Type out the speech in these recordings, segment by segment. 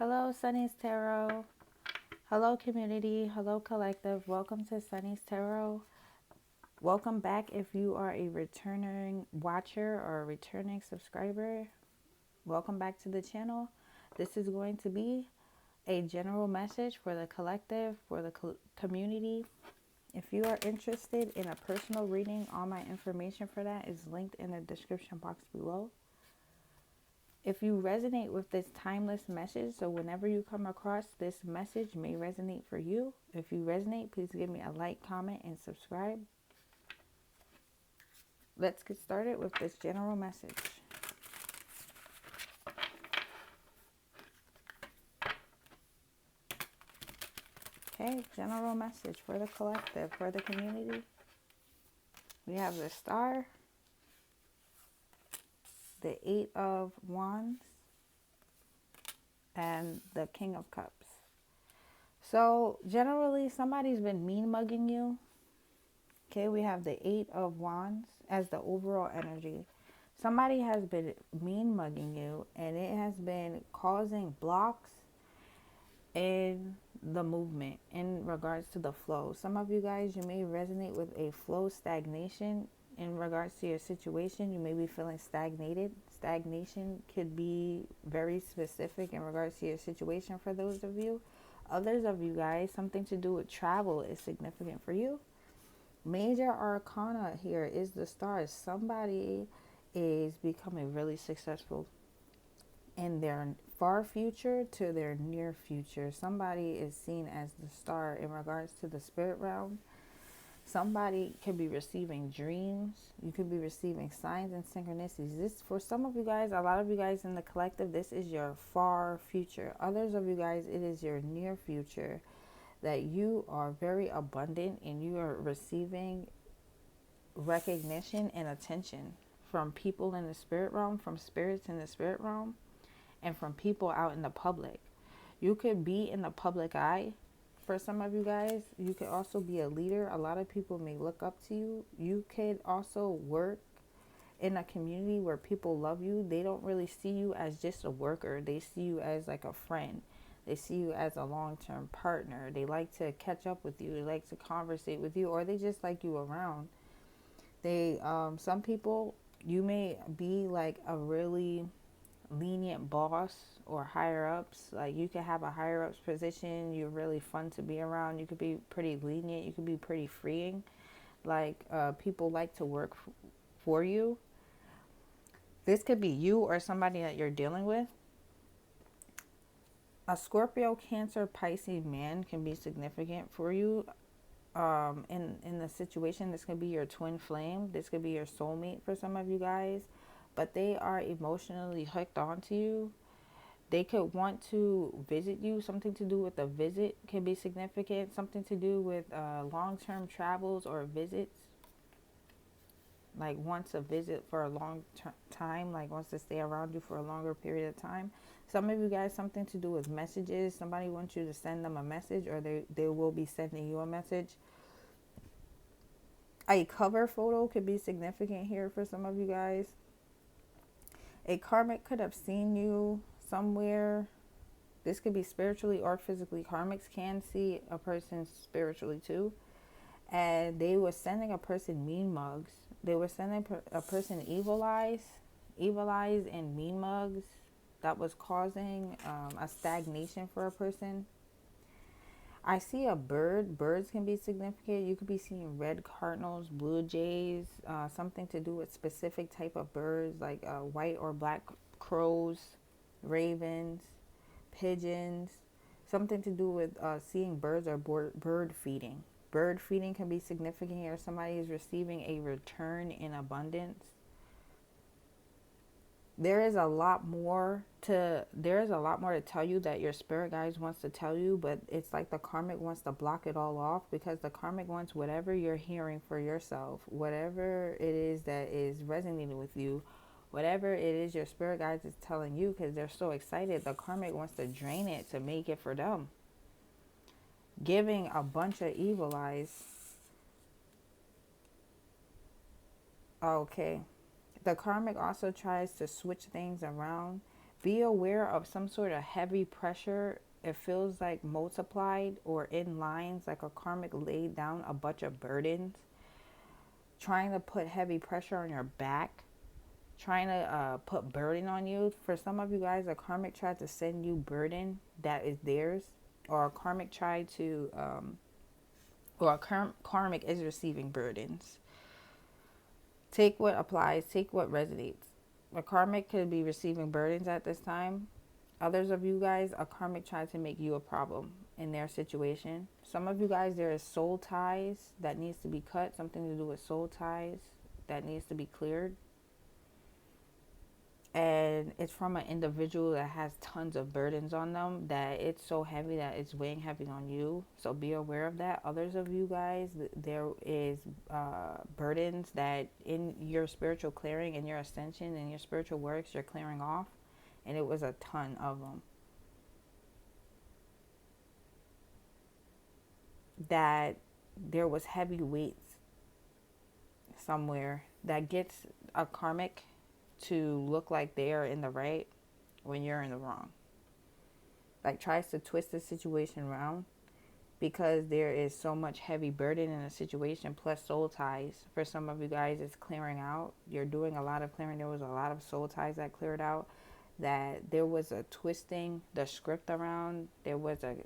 Hello, Sunny's Tarot. Hello, community. Hello, collective. Welcome to Sunny's Tarot. Welcome back if you are a returning watcher or a returning subscriber. Welcome back to the channel. This is going to be a general message for the collective, for the community. If you are interested in a personal reading, all my information for that is linked in the description box below. If you resonate with this timeless message, so whenever you come across this message may resonate for you. If you resonate, please give me a like, comment, and subscribe. Let's get started with this general message. Okay, general message for the collective, for the community. We have the Star, the Eight of Wands, and the King of Cups. So generally, somebody's been mean mugging you. Okay, we have the Eight of Wands as the overall energy. Somebody has been mean mugging you, and it has been causing blocks in the movement in regards to the flow. Some of you guys, you may resonate with a flow stagnation in regards to your situation. You may be feeling stagnated. Stagnation could be very specific in regards to your situation for those of you. Others of you guys, something to do with travel is significant for you. Major arcana here is the stars. Somebody is becoming really successful in their far future to their near future. Somebody is seen as the star in regards to the spirit realm. Somebody could be receiving dreams. You could be receiving signs and synchronicities. This, for some of you guys, a lot of you guys in the collective, this is your far future. Others of you guys, it is your near future, that you are very abundant and you are receiving recognition and attention from people in the spirit realm, from spirits in the spirit realm, and from people out in the public. You could be in the public eye. For some of you guys, you could also be a leader. A lot of people may look up to you. You could also work in a community where people love you. They don't really see you as just a worker. They see you as like a friend. They see you as a long-term partner. They like to catch up with you. They like to conversate with you, or they just like you around. They, some people, you may be like a really lenient boss or higher ups. Like you could have a higher ups position. You're really fun to be around. You could be pretty lenient. You could be pretty freeing. Like people like to work for you. This could be you or somebody that you're dealing with. A Scorpio, Cancer, Pisces man can be significant for you. In the situation, this could be your twin flame. This could be your soulmate for some of you guys. But they are emotionally hooked onto you. They could want to visit you. Something to do with a visit can be significant. Something to do with long-term travels or visits. Like wants a visit for a long time. Like wants to stay around you for a longer period of time. Some of you guys, something to do with messages. Somebody wants you to send them a message, or they will be sending you a message. A cover photo could be significant here for some of you guys. A karmic could have seen you somewhere. This could be spiritually or physically. Karmics can see a person spiritually too. And they were sending a person mean mugs. They were sending a person evil eyes and mean mugs that was causing a stagnation for a person. I see a bird. Birds can be significant. You could be seeing red cardinals, blue jays, something to do with specific type of birds like white or black crows, ravens, pigeons, something to do with seeing birds or bird feeding. Bird feeding can be significant here. Somebody is receiving a return in abundance. There is a lot more to tell you that your spirit guides wants to tell you, but it's like the karmic wants to block it all off, because the karmic wants whatever you're hearing for yourself, whatever it is that is resonating with you, whatever it is your spirit guides is telling you, because they're so excited. The karmic wants to drain it to make it for them, giving a bunch of evil eyes. Okay. The karmic also tries to switch things around, Be aware of some sort of heavy pressure. It feels like multiplied or in lines, like a karmic laid down a bunch of burdens, trying to put heavy pressure on your back, trying to put burden on you. For some of you guys, a karmic tried to send you burden that is theirs, or a karmic tried to, or a karmic is receiving burdens. Take what applies, take what resonates. A karmic could be receiving burdens at this time. Others of you guys, a karmic tried to make you a problem in their situation. Some of you guys, there is soul ties that needs to be cut, something to do with soul ties that needs to be cleared. And it's from an individual that has tons of burdens on them, that it's so heavy that it's weighing heavy on you. So be aware of that. Others of you guys, there is burdens that in your spiritual clearing, in your ascension, in your spiritual works, you're clearing off. And it was a ton of them. That there was heavy weights somewhere that gets a karmic to look like they are in the right when you're in the wrong. Like tries to twist the situation around because there is so much heavy burden in a situation, plus soul ties. For some of you guys, it's clearing out. You're doing a lot of clearing. There was a lot of soul ties that cleared out. That there was a twisting the script around. There was a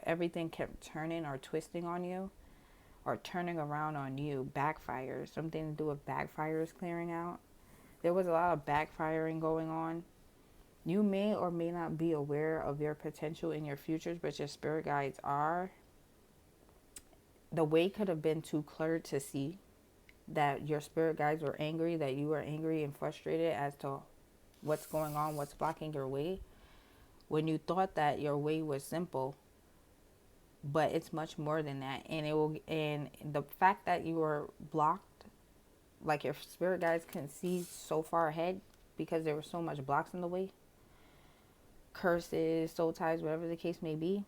everything kept turning or twisting on you, or turning around on you. Backfires. Something to do with backfires clearing out. There was a lot of backfiring going on. You may or may not be aware of your potential in your futures, but your spirit guides are. The way could have been too clear to see that your spirit guides were angry, that you were angry and frustrated as to what's going on, what's blocking your way. When you thought that your way was simple, but it's much more than that. And the fact that you were blocked, like your spirit guides couldn't see so far ahead because there was so much blocks in the way, curses, soul ties, whatever the case may be.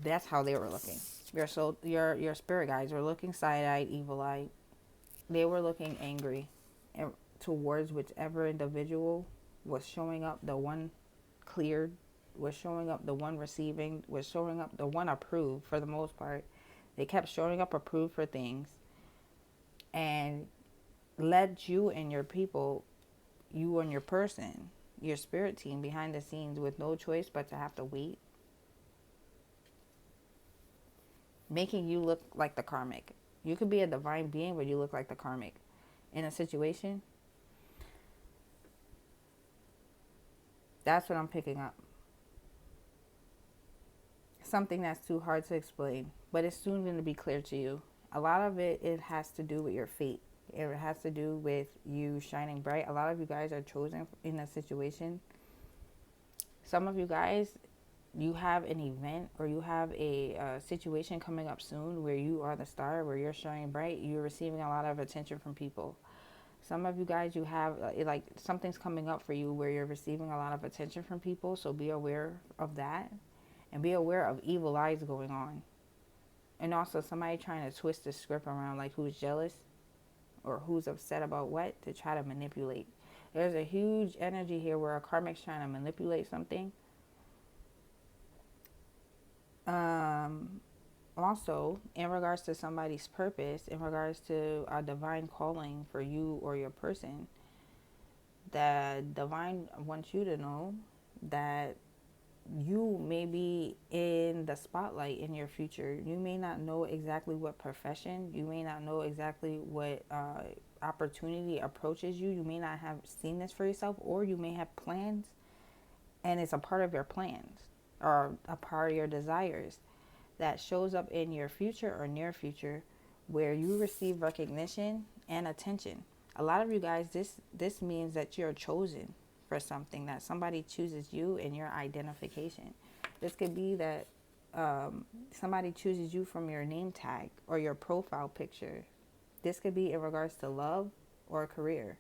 That's how they were looking. Your spirit guides were looking side-eyed, evil-eyed. They were looking angry and towards whichever individual was showing up, the one cleared, was showing up, the one receiving, was showing up, the one approved for the most part. They kept showing up approved for things and led you and your people, you and your person, your spirit team behind the scenes with no choice but to have to wait, making you look like the karmic. You could be a divine being, but you look like the karmic in a situation. That's what I'm picking up. Something that's too hard to explain, but it's soon going to be clear to you. A lot of it has to do with your fate. It has to do with you shining bright. A lot of you guys are chosen in a situation. Some of you guys, you have an event or you have a situation coming up soon where you are the star, where you're shining bright. You're receiving a lot of attention from people. Some of you guys, you have like something's coming up for you where you're receiving a lot of attention from people. So be aware of that. And be aware of evil eyes going on. And also somebody trying to twist the script around, like who's jealous or who's upset about what, to try to manipulate. There's a huge energy here where a karmic's trying to manipulate something. Also, in regards to somebody's purpose, in regards to a divine calling for you or your person, the divine wants you to know that you may be in the spotlight in your future. You may not know exactly what profession, you may not know exactly what opportunity approaches you. You may not have seen this for yourself, or you may have plans and it's a part of your plans or a part of your desires that shows up in your future or near future where you receive recognition and attention. A lot of you guys, this means that you're chosen for something, that somebody chooses you in your identification. This could be that somebody chooses you from your name tag or your profile picture. This could be in regards to love or career.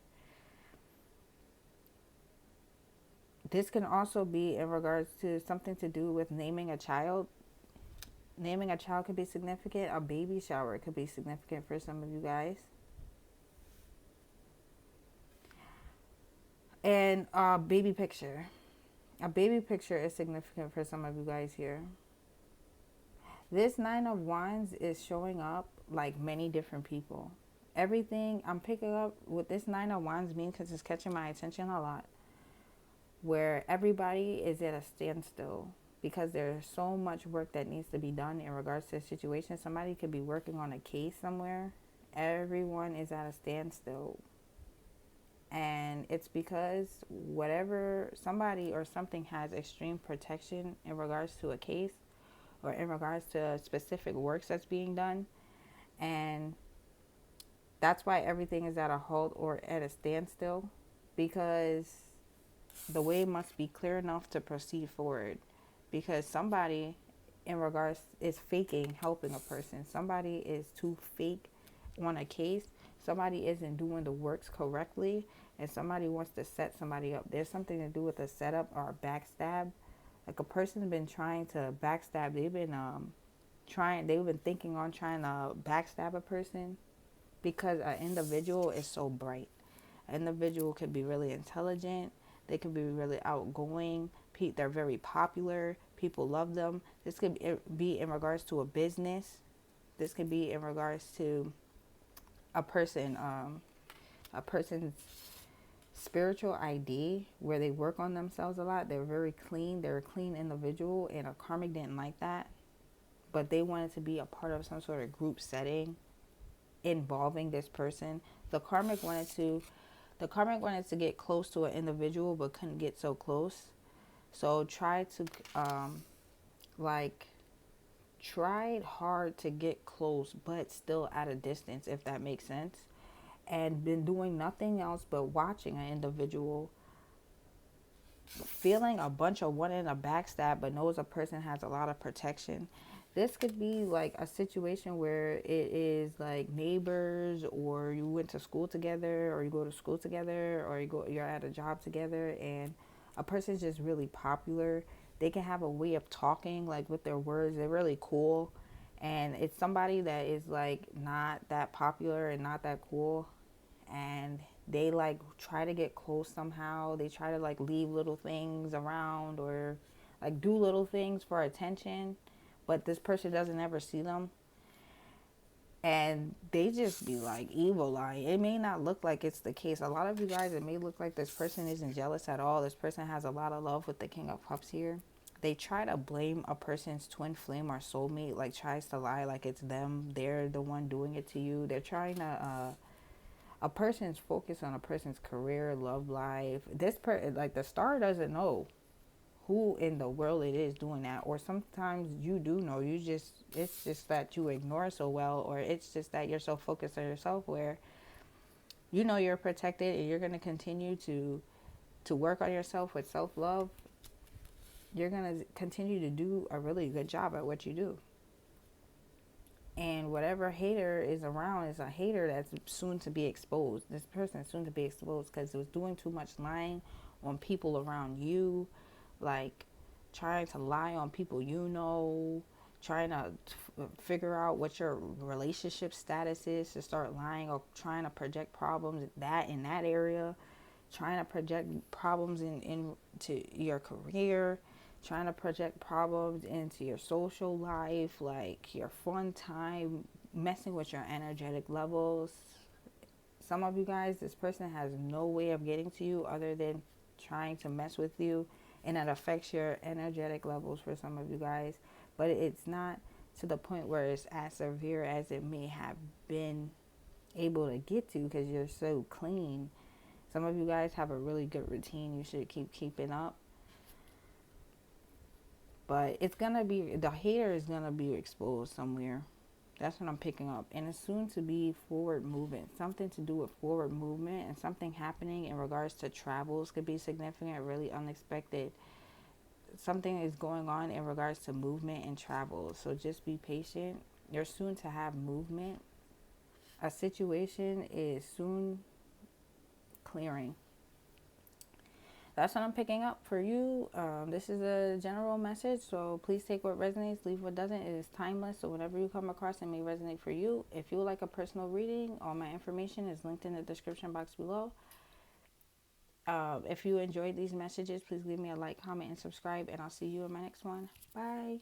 This can also be in regards to something to do with naming a child. Naming a child could be significant. A baby shower could be significant for some of you guys. And a baby picture. A baby picture is significant for some of you guys here. This Nine of Wands is showing up like many different people. Everything I'm picking up with this Nine of Wands means, because it's catching my attention a lot, where everybody is at a standstill because there's so much work that needs to be done in regards to a situation. Somebody could be working on a case somewhere. Everyone is at a standstill. And it's because whatever somebody or something has extreme protection in regards to a case or in regards to specific works that's being done. And that's why everything is at a halt or at a standstill, because the way must be clear enough to proceed forward, because somebody in regards is faking helping a person. Somebody is too fake on a case. Somebody isn't doing the works correctly, and somebody wants to set somebody up. There's something to do with a setup or a backstab. Like a person's been trying to backstab. They've been thinking on trying to backstab a person, because an individual is so bright. An individual could be really intelligent. They could be really outgoing. They're very popular. People love them. This could be in regards to a business. This could be in regards to a person's spiritual ID, where they work on themselves a lot. They're very clean. They're a clean individual, and a karmic didn't like that, but they wanted to be a part of some sort of group setting involving this person. The karmic wanted to get close to an individual but couldn't get so close. So like tried hard to get close but still at a distance, if that makes sense. And been doing nothing else but watching an individual, feeling a bunch of wanting a backstab, but knows a person has a lot of protection. This could be like a situation where it is like neighbors, or you went to school together, or you go to school together, or you're at a job together, and a person's just really popular. They can have a way of talking, like with their words. They're really cool. And it's somebody that is like not that popular and not that cool, and they like try to get close somehow. They try to like leave little things around, or like do little things for attention, but this person doesn't ever see them. And they just be like evil eye. It may not look like it's the case. A lot of you guys, it may look like this person isn't jealous at all. This person has a lot of love with the King of Cups here. They try to blame a person's twin flame or soulmate, like tries to lie like it's them. They're the one doing it to you. They're trying to a person's focused on a person's career, love life. Like the star doesn't know who in the world it is doing that, or sometimes you do know. It's just that you ignore so well, or it's just that you're so focused on yourself, where you know you're protected and you're gonna continue to work on yourself with self love. You're gonna continue to do a really good job at what you do. And whatever hater is around is a hater that's soon to be exposed. This person is soon to be exposed because it was doing too much lying on people around you, like trying to lie on people you know, trying to figure out what your relationship status is, to start lying, or trying to project problems that in that area, trying to project problems into your career, trying to project problems into your social life, like your fun time, messing with your energetic levels. Some of you guys, this person has no way of getting to you other than trying to mess with you, and it affects your energetic levels for some of you guys. But it's not to the point where it's as severe as it may have been able to get to, because you're so clean. Some of you guys have a really good routine you should keep keeping up. But the hater is going to be exposed somewhere. That's what I'm picking up. And it's soon to be forward movement. Something to do with forward movement, and something happening in regards to travels could be significant, really unexpected. Something is going on in regards to movement and travel. So just be patient. You're soon to have movement. A situation is soon clearing. That's what I'm picking up for you. This is a general message, so please take what resonates, leave what doesn't. It is timeless, so whatever you come across, it may resonate for you. If you would like a personal reading, all my information is linked in the description box below. If you enjoyed these messages, please leave me a like, comment, and subscribe, and I'll see you in my next one. Bye.